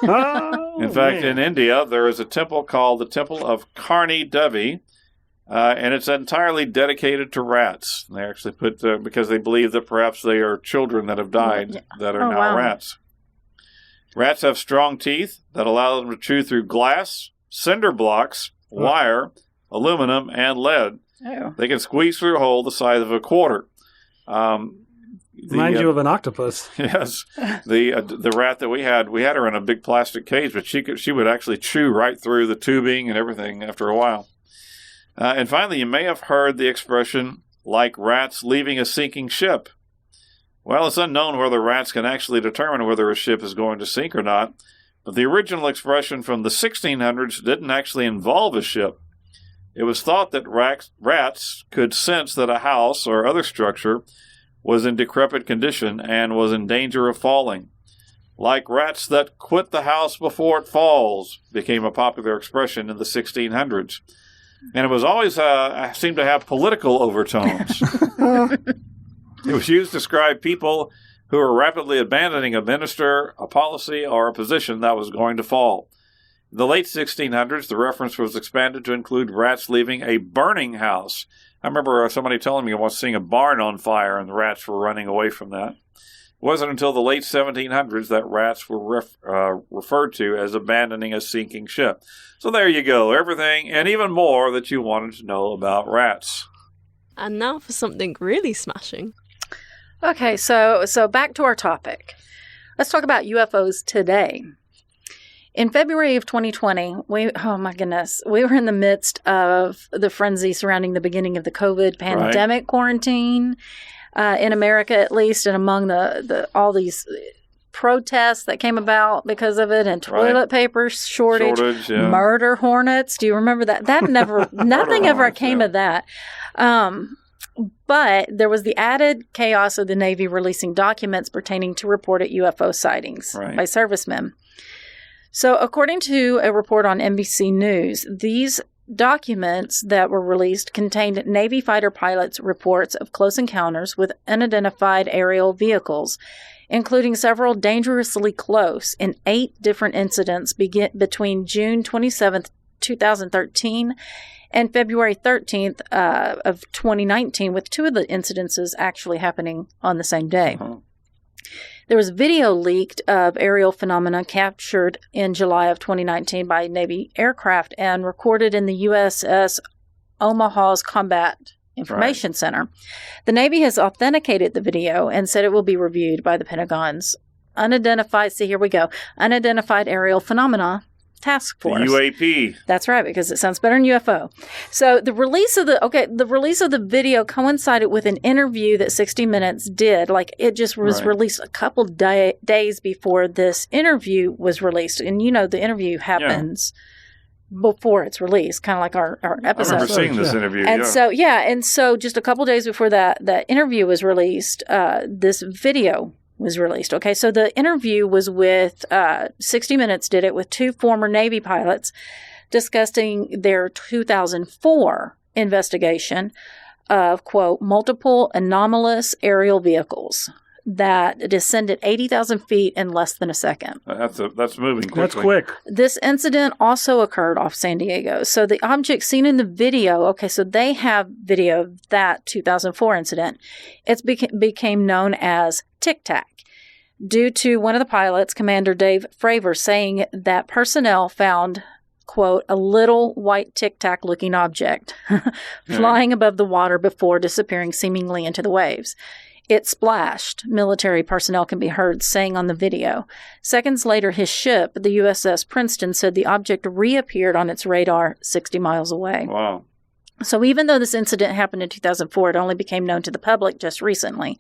S6: In fact, in India, there is a temple called the Temple of Karni Devi, and it's entirely dedicated to rats. They actually put, because they believe that perhaps they are children that have died that are now rats. Rats have strong teeth that allow them to chew through glass, cinder blocks, wire, aluminum, and lead.
S2: Oh.
S6: They can squeeze through a hole the size of a quarter.
S3: Remind you of an octopus.
S6: Yes. The rat that we had her in a big plastic cage, but she would actually chew right through the tubing and everything after a while. And finally, you may have heard the expression, like rats leaving a sinking ship. Well, it's unknown whether rats can actually determine whether a ship is going to sink or not, but the original expression from the 1600s didn't actually involve a ship. It was thought that rats could sense that a house or other structure was in decrepit condition and was in danger of falling. Like rats that quit the house before it falls became a popular expression in the 1600s. And it was always seemed to have political overtones. It was used to describe people who were rapidly abandoning a minister, a policy, or a position that was going to fall. In the late 1600s, the reference was expanded to include rats leaving a burning house. I remember somebody telling me once seeing a barn on fire and the rats were running away from that. It wasn't until the late 1700s that rats were referred to as abandoning a sinking ship. So there you go, everything and even more that you wanted to know about rats.
S7: And now for something really smashing.
S2: Okay, so back to our topic. Let's talk about UFOs today. In February of 2020, we were in the midst of the frenzy surrounding the beginning of the COVID pandemic quarantine. in America, at least, and among the all these protests that came about because of it, and toilet paper shortage, murder hornets. Do you remember that? That never, nothing ever came of that. But there was the added chaos of the Navy releasing documents pertaining to reported UFO sightings by servicemen. So according to a report on NBC News, these documents that were released contained Navy fighter pilots' reports of close encounters with unidentified aerial vehicles, including several dangerously close in 8 different incidents between June 27th, 2013 and February 13th of 2019, with 2 of the incidences actually happening on the same day. There was video leaked of aerial phenomena captured in July of 2019 by Navy aircraft and recorded in the USS Omaha's Combat Information Center. The Navy has authenticated the video and said it will be reviewed by the Pentagon's unidentified aerial phenomena task force.
S6: The UAP.
S2: That's right, because it sounds better than UFO. So the release of the video coincided with an interview that 60 Minutes did. Like, it just was released a couple days before this interview was released. And the interview happens before it's released, kind of like our episode.
S6: I remember seeing this interview.
S2: And so just a couple days before that interview was released, this video was released. Okay, so the interview was with 60 Minutes did it with 2 former Navy pilots discussing their 2004 investigation of, quote, multiple anomalous aerial vehicles that descended 80,000 feet in less than a second.
S6: That's moving quickly.
S3: That's quick.
S2: This incident also occurred off San Diego. So the object seen in the video, so they have video of that 2004 incident. It became known as Tic Tac, due to one of the pilots, Commander Dave Fravor, saying that personnel found, quote, a little white Tic Tac looking object flying above the water before disappearing seemingly into the waves. It splashed, military personnel can be heard saying on the video. Seconds later, his ship, the USS Princeton, said the object reappeared on its radar 60 miles away.
S6: Wow.
S2: So even though this incident happened in 2004, it only became known to the public just recently.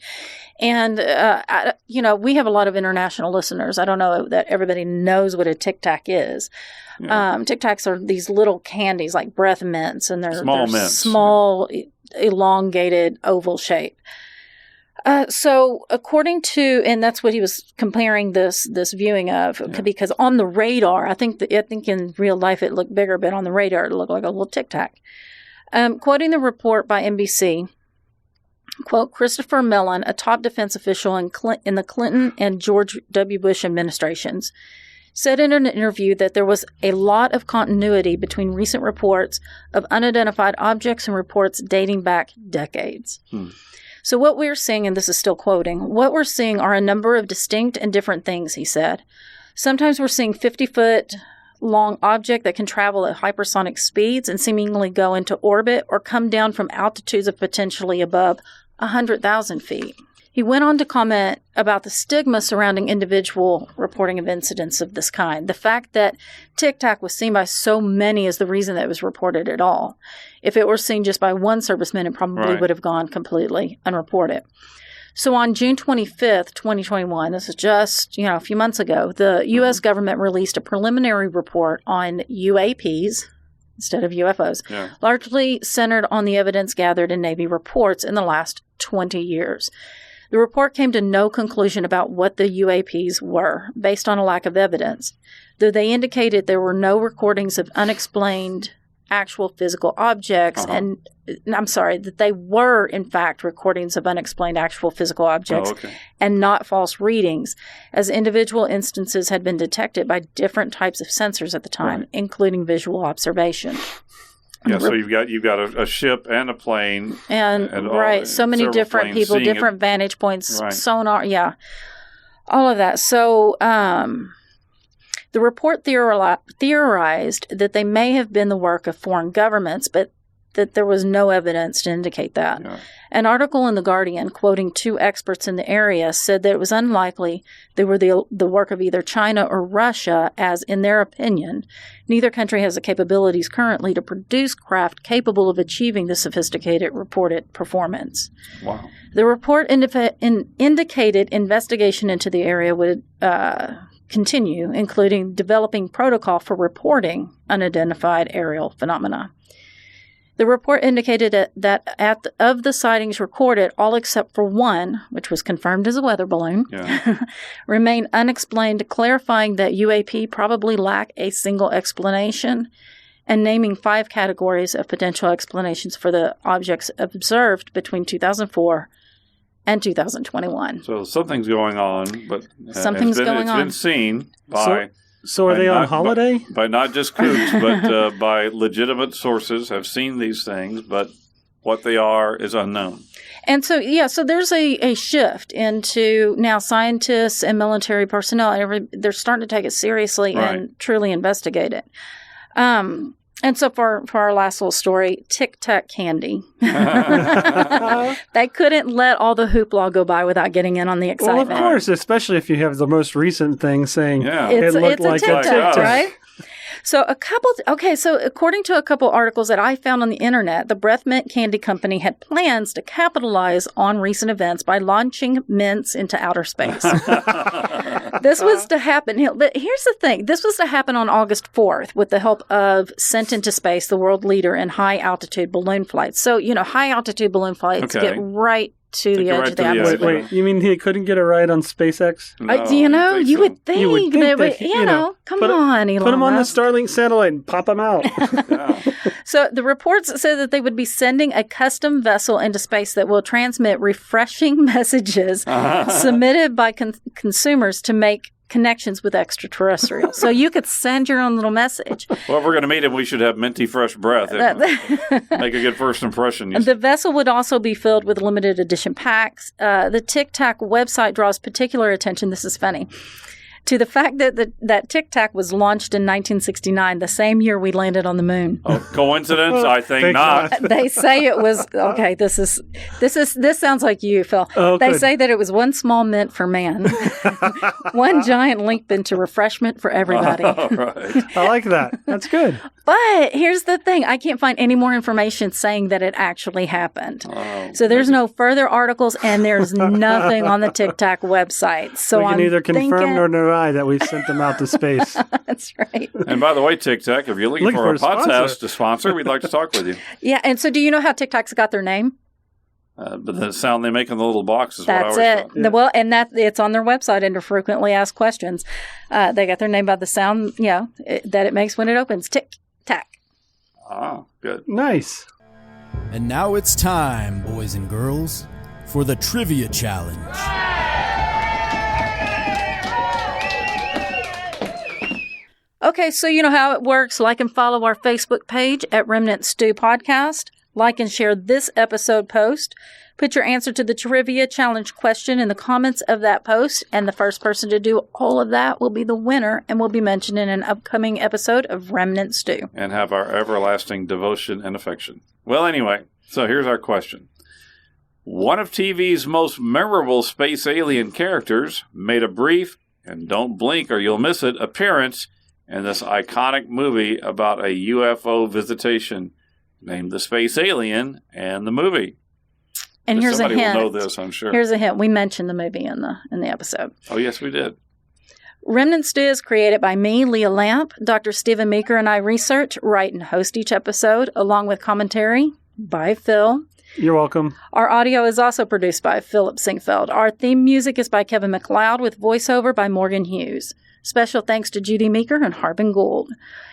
S2: And, we have a lot of international listeners. I don't know that everybody knows what a Tic Tac is. Yeah. Tic Tacs are these little candies like breath mints, and they're small, elongated, oval shape. So according to, and that's what he was comparing this viewing of, because on the radar, I think in real life it looked bigger, but on the radar it looked like a little Tic Tac. Quoting the report by NBC, quote, Christopher Mellon, a top defense official in the Clinton and George W. Bush administrations, said in an interview that there was a lot of continuity between recent reports of unidentified objects and reports dating back decades. So what we're seeing, and this is still quoting, what we're seeing are a number of distinct and different things, he said. Sometimes we're seeing 50-foot long object that can travel at hypersonic speeds and seemingly go into orbit or come down from altitudes of potentially above 100,000 feet. He went on to comment about the stigma surrounding individual reporting of incidents of this kind. The fact that Tic Tac was seen by so many is the reason that it was reported at all. If it were seen just by one serviceman, it probably would have gone completely unreported. So on June 25th, 2021, this is just, a few months ago, the U.S. government released a preliminary report on UAPs instead of UFOs, largely centered on the evidence gathered in Navy reports in the last 20 years. The report came to no conclusion about what the UAPs were, based on a lack of evidence, though they indicated there were no recordings of unexplained actual physical objects, that they were, in fact, recordings of unexplained actual physical objects and not false readings, as individual instances had been detected by different types of sensors at the time, including visual observation.
S6: Yeah, so you've got a ship and a plane, and
S2: so many different people, different vantage points, sonar, all of that. So the report theorized that they may have been the work of foreign governments, but that there was no evidence to indicate that.
S6: Yeah.
S2: An article in The Guardian, quoting 2 experts in the area, said that it was unlikely they were the work of either China or Russia, as, in their opinion, neither country has the capabilities currently to produce craft capable of achieving the sophisticated reported performance.
S6: Wow.
S2: The report indicated investigation into the area would continue, including developing protocol for reporting unidentified aerial phenomena. The report indicated that of the sightings recorded, all except for one, which was confirmed as a weather balloon, remain unexplained, clarifying that UAP probably lack a single explanation, and naming 5 categories of potential explanations for the objects observed between 2004 and 2021.
S6: So something's going on, but it's been seen by...
S3: So are they on holiday?
S6: By not just kooks, but by legitimate sources have seen these things, but what they are is unknown.
S2: And so, so there's a shift into now scientists and military personnel. They're starting to take it seriously and truly investigate it. And so for our last little story, Tic Tac candy. They couldn't let all the hoopla go by without getting in on the excitement.
S3: Well, of course, especially if you have the most recent thing saying
S2: it looked like a Tic Tac, right? So according to a couple articles that I found on the internet, the Breath Mint Candy Company had plans to capitalize on recent events by launching mints into outer space. This was to happen. But here's the thing. This was to happen on August 4th with the help of Sent into Space, the world leader in high-altitude balloon flights. So, high-altitude balloon flights get right to the edge of the atmosphere.
S3: Wait, you mean he couldn't get a ride on SpaceX?
S6: No,
S2: you would think. Come on, Elon
S3: Put him on the
S2: Musk.
S3: Starlink satellite and pop him out.
S2: So the reports said that they would be sending a custom vessel into space that will transmit refreshing messages submitted by consumers to make connections with extraterrestrials. So you could send your own little message.
S6: Well, if we're going to meet him, we should have minty fresh breath. Make a good first impression.
S2: The vessel would also be filled with limited edition packs. The Tic Tac website draws particular attention, this is funny, to the fact that Tic Tac was launched in 1969, the same year we landed on the moon.
S6: Oh, coincidence? I think not.
S2: They say it was okay. This sounds like you, Phil.
S3: Oh,
S2: they
S3: good.
S2: say that it was one small mint for man, one giant leap into refreshment for everybody.
S6: Right.
S3: I like that. That's good.
S2: But here's the thing: I can't find any more information saying that it actually happened. So there's no further articles, and there's nothing on the Tic Tac website. So
S3: we can
S2: I'm
S3: either confirm
S2: thinking,
S3: or deny that we sent them out to space.
S2: That's right.
S6: And by the way, Tic Tac, if you're looking for a podcast to sponsor, we'd like to talk with you.
S2: Yeah, and so do you know how Tic Tacs got their name?
S6: But the sound they make in the little box is
S2: That's
S6: what I always thought.
S2: it. Well, and it's on their website under frequently asked questions. They got their name by the sound, that it makes when it opens. Tic Tac.
S6: Ah, good.
S3: Nice.
S5: And now it's time, boys and girls, for the Trivia Challenge.
S2: Okay, so you know how it works. Like and follow our Facebook page at Remnant Stew Podcast. Like and share this episode post. Put your answer to the Trivia Challenge question in the comments of that post, and the first person to do all of that will be the winner and will be mentioned in an upcoming episode of Remnant Stew.
S6: And have our everlasting devotion and affection. Well, anyway, so here's our question. One of TV's most memorable space alien characters made a brief, and don't blink or you'll miss it, appearance in this iconic movie about a UFO visitation. Name the space alien and the movie.
S2: And here's a hint.
S6: Somebody will know this, I'm sure.
S2: Here's a hint. We mentioned the movie in the episode.
S6: Oh, yes, we did.
S2: Remnant Stew is created by me, Leah Lamp. Dr. Judy Meeker and I research, write, and host each episode, along with commentary by Phil.
S3: You're welcome.
S2: Our audio is also produced by Philip Sinquefield. Our theme music is by Kevin MacLeod with voiceover by Morgan Hughes. Special thanks to Judy Meeker and Harbin Gould.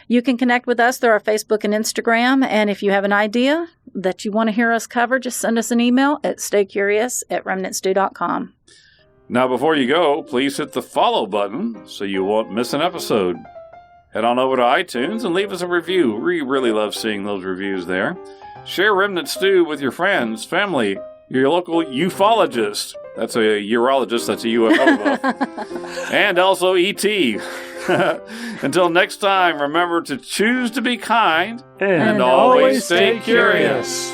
S2: You can connect with us through our Facebook and Instagram, and if you have an idea that you want to hear us cover, just send us an email at staycurious@remnantstew.com.
S6: Now, before you go, please hit the follow button so you won't miss an episode. Head on over to iTunes and leave us a review. We really love seeing those reviews there. Share Remnant Stew with your friends, family, your local ufologist. That's a urologist, that's a UFO buff. And also E.T. Until next time, remember to choose to be kind
S3: and
S6: always stay curious.